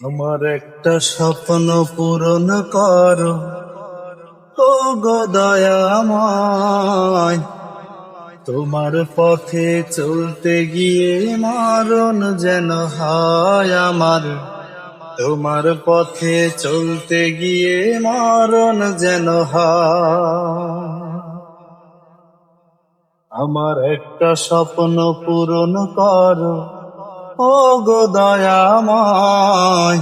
আমার একটা স্বপ্ন পূরণ করো, ও গো দয়াময়। তোমার পথে চলতে গিয়ে মরণ যেন হয় আমার। তোমার পথে চলতে গিয়ে মরণ যেন হয়। আমার একটা স্বপ্ন পূরণ করো, ও গো দয়াময়।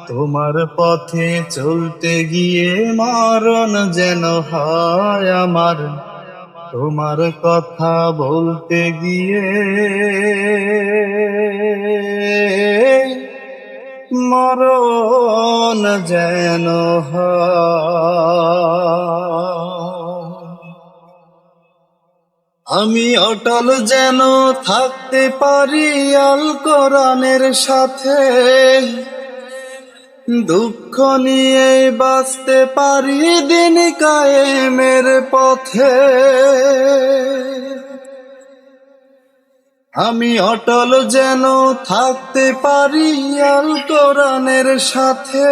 তোমার পথে চলতে গিয়ে মরণ যেন হয় আমার। তোমার কথা বলতে গিয়ে মরণ যেন হয়। আমি অটল যেন থাকতে পারি আল কোরআনের সাথে, দুঃখ নিয়ে বাঁচতে পারি দিন কায়েমের পথে। আমি অটল যেন থাকতে পারি আল কোরআনের সাথে,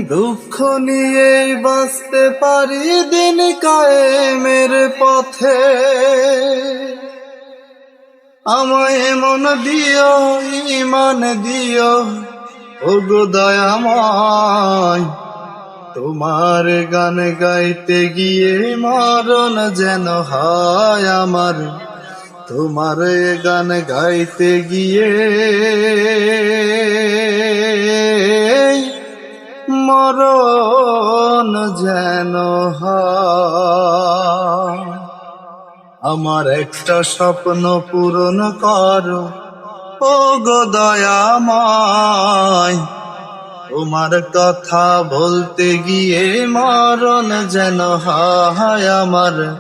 দুঃখ নিয়ে বাঁচতে পারি দিন কায়েমের পথে। আমায় এমন দিও, ঈমান দিও, ও গো দয়াময়। তোমার গান গাইতে গিয়ে মরণ যেন হয় আমার। তোমার গান গাইতে গিয়ে মরণ যেন হয়। আমার একটা স্বপ্ন পূরণ করো, ও গো দয়াময়। তোমার কথা বলতে গিয়ে মরণ যেন হয় আমার।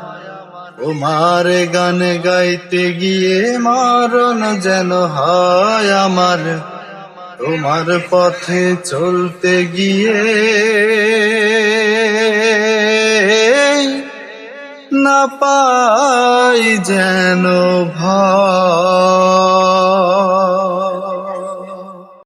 তোমার গান গাইতে গিয়ে মরণ যেন হয় আমার। তোমার পথে চলতে গিয়ে না পাই যেন ভয়।